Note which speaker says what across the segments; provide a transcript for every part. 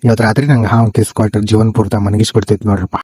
Speaker 1: ಇವತ್ತು ರಾತ್ರಿ ನಂಗೆ ಹಾವು ಕಿಸ್ಕೊಟ್ರೆ ಜೀವನ ಪೂರ್ತಿ ಮನಗಿಸ್ಬಿಡ್ತೈತಿ ನೋಡ್ರಪ್ಪ.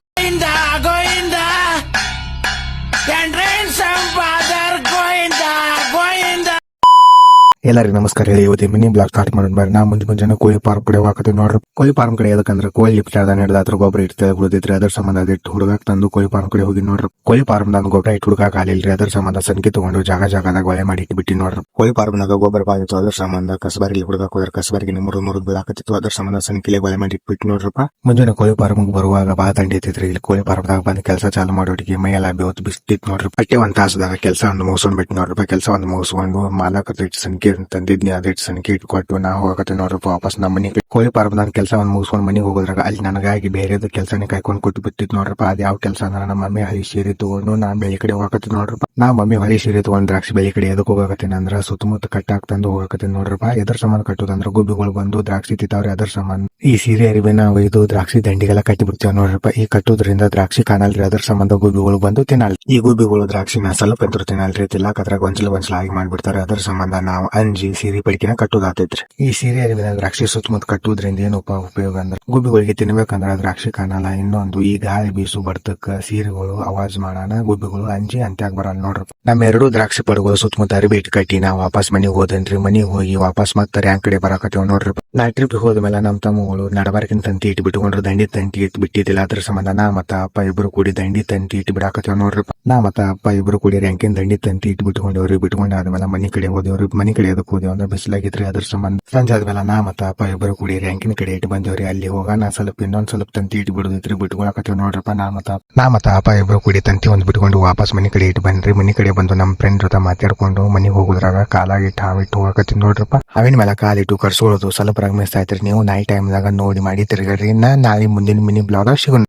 Speaker 1: ಎಲ್ಲರಿಗೂ ನಮಸ್ಕಾರ. ಹೇಳಿ ಇವತ್ತು ಮಿನಿ ಬ್ಲಾಗ್ ಸ್ಟಾರ್ಟ್ ಮಾಡೋಣ ಬರ್ರಿ. ನಾ ಮುಂಜಾನೆ ಕೋಳಿ ಫಾರ್ಮ್ ಕಡೆ ಹೋಗತ್ತೀವಿ ನೋಡ್ರಿ. ಕೋಳಿ ಫಾರ್ಮ್ ಕಡೆ ಯಾಕಂದ್ರೆ ಕೋಳಿ ಲಿಪ್ಟಾದ ನಡೆದ ಅದ್ರ ಗೊಬ್ಬರ ಇರ್ತದೆ ಉಳಿದಿದ್ರಿ ಅದ್ರ ಸಂಬಂಧ ಅದಿಟ್ಟು ಹುಡುಗಾಕ್ ತಂದು ಕೋಳಿ ಫಾರ್ಮ್ ಕಡೆ ಹೋಗಿ ನೋಡ್ರಿ. ಕೋಳಿ ಫಾರ್ಮ್ ದಾಗ ಗೊಬ್ಬರ ಇಟ್ಟು ಹುಡುಗಾಕ್ ಆಗಿಲ್ರಿ, ಅದ್ರ ಸಂಬಂಧ ಸಂಖ್ಯೆ ತಗೊಂಡು ಜಾಗದಾಗ ಒಳೆ ಮಾಡಿ ಬಿಟ್ಟಿ ನೋಡ್ರಿ. ಕೋಳಿ ಫಾರ್ಮ್ ನಾಗ ಗೊಬ್ಬರ ಬಾಗಿತ್ತು, ಅದ್ರ ಸಂಬಂಧ ಕಸಬಾರಿಗೆ ಹುಡುಗಾಕ್ ಹೋದ್ರೆ ಕಸಬಾರಿಗೆ ಮುರಿದು ಬೀಳಾಕತ್ತಿತ್ತು, ಅದ್ರ ಸಂಬಂಧ ಸಂಖ್ಯೆಲೆ ಒಳೆ ಮಾಡಿ ಬಿಟ್ಟು ನೋಡ್ರಪ್ಪ. ಮುಂಜಾನೆ ಕೋಳಿ ಫಾರ್ಮ್ ಬರುವಾಗ ಬಾ ತಂಡಿ ಐತಿದ್ರಿ. ಇಲ್ಲಿ ಕೋಳಿ ಫಾರ್ಮ್ ದಾಗ ಬಂದು ಕೆಲಸ ಚಾಲು ಮಾಡೋಟಿಗೆ ಮೈಯೆಲ್ಲ ಬೇವತ್ತು ಬಿಸ್ತಿತ್ತು ನೋಡ್ರಿ. ಅಟ್ಟೆ ಒಂದ್ ತಾಸದಾಗ ಕೆಲಸ ಒಂದು ಮುಗಿಸ್ಕೊಂಡ್ ಬಿಟ್ಟು ನೋಡ್ರಪ್ಪ. ಕೆಲಸ ಒಂದು ಮುಗಿಸ್ಕೊಂಡು ಮಾಲಕ ಸಂಖ್ಯೆ ತಂದಿದ್ನಿ ಅದಿಟ್ಟು ಸಂಖ್ಯೆ ಇಟ್ಕೊಟ್ಟು ನಾ ಹೋಗತ್ತೆ ನೋಡ್ರಪ್ಪ ವಾಪಸ್ ನಮ್ಮ ಮನೆಗೆ. ಕೋಳಿ ಫಾರ್ಮ್ ದಾಗ ಕೆಲಸ ಒಂದ್ ಮುಗಿಸ್ಕೊಂಡು ಮನೆಗೆ ಹೋಗೋದ್ರಾಗ ಅಲ್ಲಿ ನನಗಾಗಿ ಬೇರೆದ ಕೆಲಸನೇ ಕಾಯ್ಕೊಂಡು ಕೊಟ್ಟು ಬಿಟ್ಟಿತ್ತು ನೋಡ್ರಪ್ಪ. ಅದ್ ಯಾವ ಕೆಲಸ ಅಂದ್ರೆ ನಮ್ಮ ಮಮ್ಮಿ ಹಳಿ ಸೀರೆ ತಗೊಂಡು ನಾ ಬೆಳಿ ಕಡೆ ಹೋಗತ್ತೆ ನೋಡ್ರಪ್ಪ. ನಾ ಮಮ್ಮಿ ಹಳಿ ಸೀರೆ ತಗೊಂಡ್ ದ್ರಾಕ್ಷಿ ಬೆಳಿ ಕಡೆ ಎದಕ್ ಹೋಗಕತ್ತೇನೆ ಅಂದ್ರ ಸುತ್ತಮುತ್ತ ಕಟ್ಟಾಕ್ ತಂದು ಹೋಗಕತ್ತೇನೆ ನೋಡ್ರಪ್ಪ. ಎದ್ರ ಸಂಬಂಧ ಕಟ್ಟೋದಂದ್ರ ಗುಬ್ಬಿಗಳು ಬಂದು ದ್ರಾಕ್ಷಿ ತಿಂತಾವ್ರಿ, ಅದ್ರ ಸಂಬಂಧ ಈ ಸೀರೆ ಅರಿವಿನ ಒಯ್ದು ದ್ರಾಕ್ಷಿ ದಂಡಿಗೆಲ್ಲ ಕಟ್ಟಿ ಬಿಡ್ತೇವೆ ನೋಡ್ರಪ್ಪ. ಈ ಕಟ್ಟೋದ್ರಿಂದ ದ್ರಾಕ್ಷಿ ಕಾಣಲ್ರಿ, ಅದ್ರ ಸಂಬಂಧ ಗುಬ್ಬಿಗಳು ಬಂದು ತಿನ್ನಲ್. ಈ ಗುಬ್ಬಿಗಳು ದ್ರಾಕ್ಷಿನ ಸ್ವಲ್ಪ ಎಂದ್ರು ತಿನ್ನಲ್ರಿ, ತಿನ್ನಕ್ ಅದ್ರಾಗ ಒಂದ್ಸಲ ಆಗಿ ಮಾಡ್ಬಿಡ್ತಾರೆ. ಅದ್ರ ಸಂಬಂಧ ನಾವು ಅಂಜಿ ಸೀರೆ ಪಡಿಕೆನ ಕಟ್ಟೋದಾತೈತ್ರಿ. ಈ ಸೀರೆ ಅರಿವಿನ ದ್ರಾಕ್ಷಿ ಸುತ್ತಮುತ್ತ ಕಟ್ಟುವುದ್ರಿಂದ ಏನು ಉಪಯೋಗ ಅಂದ್ರೆ ಗುಬ್ಬಿಗಳಿಗೆ ತಿನ್ಬೇಕಂದ್ರ ದ್ರಾಕ್ಷಿ ಕಾಣಲ್ಲ. ಇನ್ನೊಂದು ಈ ಗಾಳಿ ಬೀಸು ಬರ್ತಕ್ಕ ಸೀರೆಗಳು ಅವಾಜ್ ಮಾಡೋಣ ಗುಬ್ಬಿಗಳು ಅಂಜಿ ಅಂತ್ಯಾಗ ಬರಲ್ಲ ನೋಡ್ರಪ್ಪ. ನಮ್ಮ ಎರಡು ದ್ರಾಕ್ಷಿ ಪಡುಗಳು ಸುತ್ತಮುತ್ತ ಅರಿಬಿ ಇಟ್ಟು ಕಟ್ಟಿ ನಾವು ವಾಪಸ್ ಮನೆಗೆ ಹೋದನ್ರಿ. ಮನೆಗೆ ಹೋಗಿ ವಾಪಸ್ ಮತ್ತೆ ರ್ಯಾಂಕ್ ಕಡೆ ಬರಾಕತ್ತೇವ್ ನೋಡ್ರಪ್ಪ. ನಾ ಟ್ರಿಪ್ ಹೋದ್ಮೇಲೆ ನಮ್ಮ ತಮ್ಮಗಳು ನಡಬಾರ್ಕಿನ ತಂತಿ ಇಟ್ಟು ಬಿಟ್ಕೊಂಡ್ರು, ದಂಡಿ ತಂತಿ ಇಟ್ಟು ಬಿಟ್ಟಿದ್ದಿಲ್ಲ. ಅದ್ರ ಸಂಬಂಧ ನಾ ಮತ್ತ ಅಪ್ಪ ಇಬ್ರು ಕೂಡಿ ದಂಡಿ ತಂತಿ ಇಟ್ಟು ಬಿಡಾಕತ್ತೇವ್ ನೋಡ್ರಪ್ಪ. ನಾ ಮತ್ತ ಅಪ್ಪ ಇಬ್ರು ಕೂಡಿ ರ್ಯಾಂಕಿನ ದಂಡಿ ತಂತಿ ಇಟ್ಟು ಬಿಟ್ಕೊಂಡವ್ರಿ. ಬಿಟ್ಕೊಂಡಾದ್ಮೇಲೆ ಮನೆ ಕಡೆ ಹೋದೇವ್ರಿ. ಮನೆ ಕಡೆ ಎದಕ್ ಹೋದೇವ್ ಅಂದ್ರೆ ಬಿಸಿಲಾಗಿದ್ರಿ, ಅದ್ರ ಸಂಬಂಧ ಸಂಜೆ ಆದ್ಮೇಲೆ ನಾ ಮತ್ತ ಅಪ್ಪ ಇಬ್ರು ಕೂಡಿ ರ್ಯಾಂಕಿನ ಕಡೆ ಇಟ್ಟು ಬಂದೇವ್ರಿ. ಅಲ್ಲಿ ಹೋಗೋಣ ಸ್ವಲ್ಪ ಇನ್ನೊಂದ್ ಸ್ವಲ್ಪ ತಂತಿ ಇಟ್ಟು ಬಿಡುದೈತ್ರಿ, ಬಿಟ್ಕೊಳಕತ್ತೇವ್ ನೋಡ್ರಪ್ಪ. ನಾ ಮತ್ತ ಅಪ್ಪ ಇಬ್ರು ಕೂಡಿ ತಂತಿ ಒಂದ್ ಬಿಟ್ಕೊಂಡು ವಾಪಸ್ ಮನೆ ಕಡೆ ಇಟ್ಟು ಬಂದ್ರಿ. ಮನೆ ಕಡೆ ಬಂದು ನಮ್ಮ ಫ್ರೆಂಡ್ ಜೊತೆ ಮಾತಾಡ್ಕೊಂಡು ಮನೆಗೆ ಹೋಗೋದ್ರಾಗ ಕಾಲಾಗಿಟ್ಟು ಹಾವಿಟ್ಟು ಹೋಗಕತ್ತೀನಿ ನೋಡ್ರಪ್ಪ. ಹಾವಿನ ಮೇಲೆ ಕಾಲಿಟ್ಟು ಕರ್ಸೋಳೋದು ಸ್ವಲ್ಪ ಮಿಸ್ ಆಯ್ತ್ರಿ. ನೀವು ನೈಟ್ ಟೈಮ್ದಾಗ ನೋಡಿ ಮಾಡಿ ತಿರ್ಗಾಡ್ರಿ. ನಾಳೆ ಮುಂದಿನ ಮಿನಿ ಬ್ಲಾಗ್ ಸಿಗೋಣ.